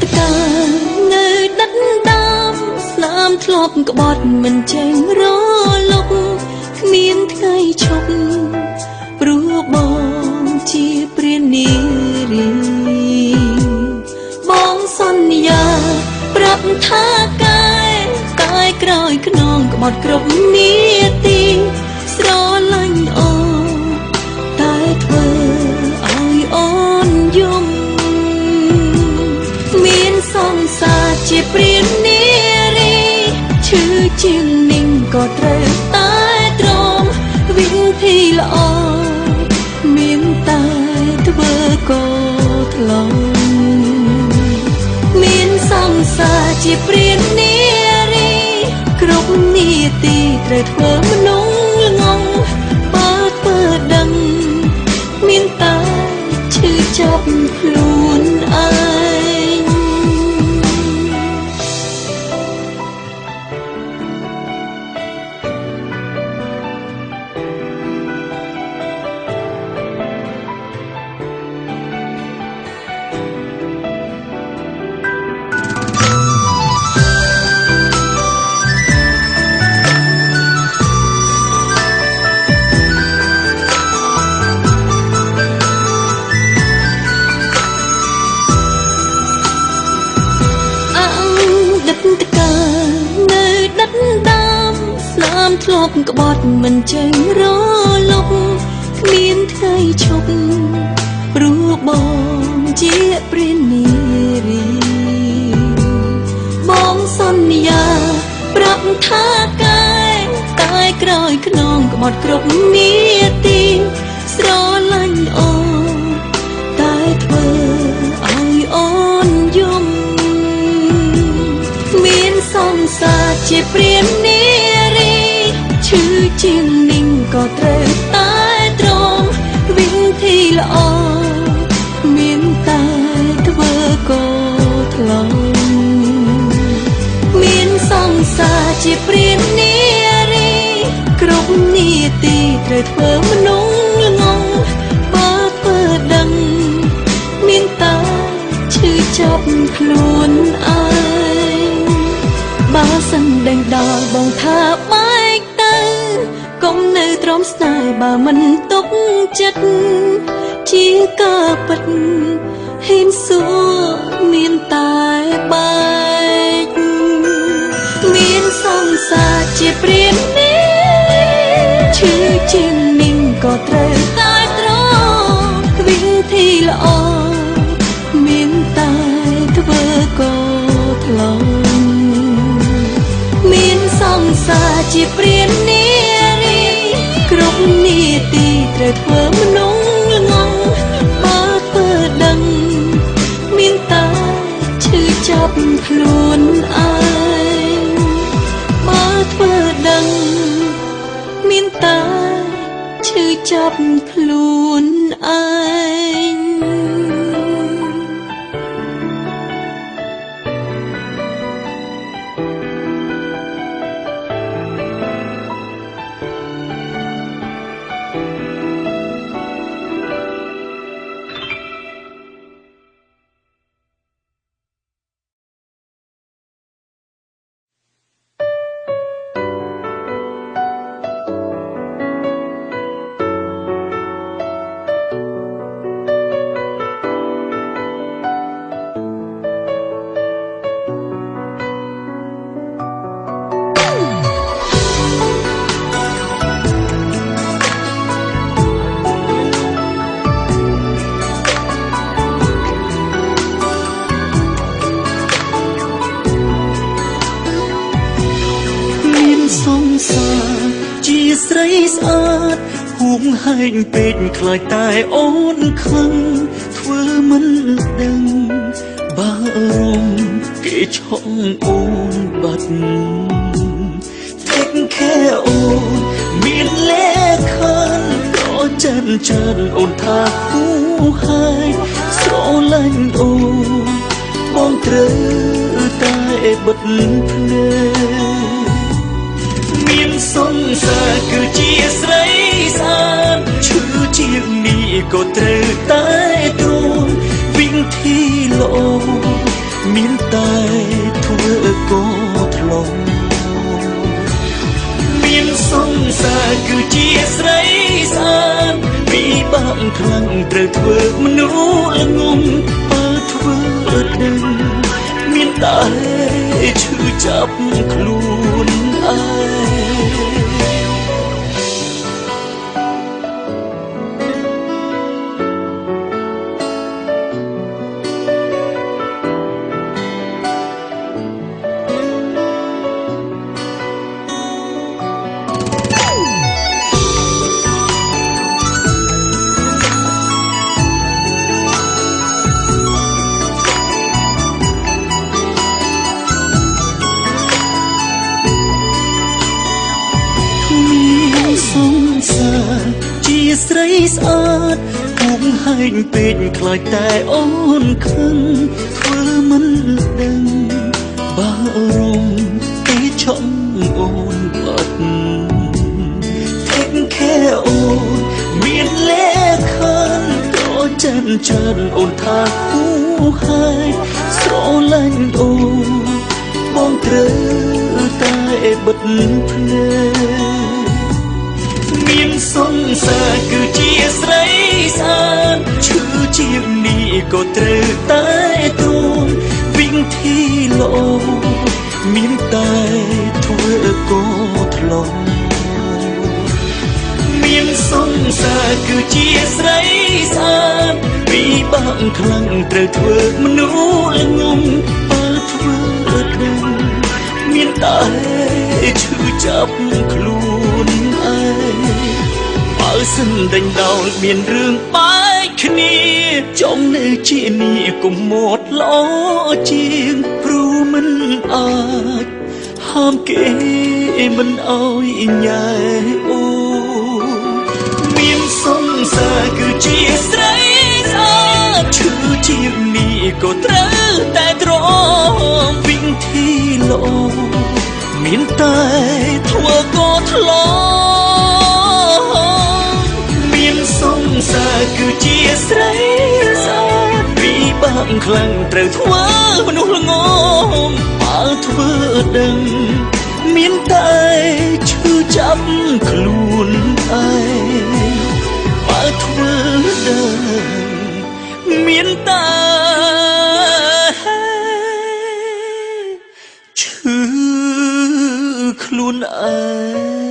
តកានៅដិតដាមស្នាមធ្លាប់ក្បត់មិនចេញរលុកគ្មានថ្ងៃឈប់ព្រោះបងជាព្រានារីបងសន្យាប្រាប់ថាកាយតែក្រោយខ្នងក្បត់គ្រប់នាទីស្រឡាញ់អូនតែធ្វើឲ្យអូនយំមានសង្សារជាព្រានារីឈឺជាងនិងក៏ត្រូវតែទ្រាំវិធីល្អមានតែធ្វើក៏ថ្លង់មានសង្សារជាព្រានារីគ្រប់នាទីត្រូវធ្វើមនុស្សល្ងងបើធ្វើដឹងមានតែឈឺចាប់ខ្លួនឯងធ្លាប់ក្បត់មិនចេញរលុកគ្មានថ្ងៃឈប់ព្រោះបងជាព្រានារីបងសន្យាប្រាប់ថាកាយតែក្រោយខ្នងក្បត់គ្រប់នាទីស្រឡាញ់អូនតែធ្វើឲ្យអូនយំមានសង្សារជាព្រានារីឈឺជាងនិងក៏ត្រូវតែទ្រាំវិធីល្អមានតែធ្វើក៏ថ្លង់មានសង្សារជាព្រានារីគ្រប់នាទីត្រូវធ្វើមនុស្សល្ងងបើធ្វើដឹងមានតែឈឺចាប់ខ្លួនឯងបើសិនដេញដល់បងថាបែកកុំនៅទ្រាំស្នេហ៍បើមិនទុកចិត្តជាការពិតហ៊ានសួរមានតែបែកមានសង្សារជាព្រានាឈឺជាងនិងក៏ត្រូវតែទ្រាំវិធីល្អមានតែធ្វើក៏ថ្លង់មានសង្សារជាព្រានាគ្រប់នាទីត្រូវធ្វើមនុស្សល្ងងបើធ្វើដឹងមានតែឈឺចាប់ខ្លួនឯងបើធ្វើដឹងមានតែឈឺចាប់ខ្លួនឯងស្រីស្អាតហួងហែងពេកខ្លាចតែអូនខឹងធ្វើមិនដឹងបើរំគេឆក់អូនបាត់តិចខែអូនមានលេខានក៏ចិនអូនថាហួងហែងស្រឡាញ់អូនបងត្រូវតែបិទភ្នែកមានសង្សារគឺជាស្រីស្អាតឈឺជាងនេះក៏ត្រូវតែទ្រាំវិធីល្អ មានតែធ្វើកោថ្លងមានសង្សារគឺជាស្រីស្អាតពីបាក់ខ្លាំងត្រូវធ្វើមនុស្សល្ងងបើធ្វើដឹងមានតែឈឺចាប់ខ្លួនឯជាស្រីស្អាតគង់ហែងពេកខ្លាចតែអូនខឹងធ្វើមិនដឹងបារម្ភទេឆក់អូនបាត់ Take care អូនមានលេខក៏ចាំច្រើនអូនថាគូហើយស្រឡាញ់អូនបងត្រូវតែបិទភ្នែកមានសង្សារគឺជាស្រីស្អាតឈឺជាងនេះក៏ត្រូវតែទ្រាំវិញធីល្អមានតែធ្វើកោថ្លងមានសង្សារគឺជាស្រីស្អាតពីបាក់ខ្លាំងត្រូវធ្វើមនុស្សល្ងងបើធ្វើដឹងមានតែឈឺចាប់ខ្លួនឯងបើសិនដេញដោលមានរឿងបែកគ្នាចង់នៅជានេះកុំមាត់ល្អជាងព្រោះមិនអាចហាមគេមិនអោយញ៉ែអូមានសង្សារគឺជាស្រីស្អាតឈឺជាងនេះក៏ត្រូវតែទ្រាំវិញធីល្អមានតែធ្វើកោថ្លងមានសង្សារគឺជាស្រីស្អាតពីបាក់ខ្លាំងត្រូវធ្វើមនុស្សល្ងងបើធ្វើដឹងមានតែឈឺចាប់ខ្លួនឯងបើធ្វើដឹងមានតែឈឺខ្លួនឯង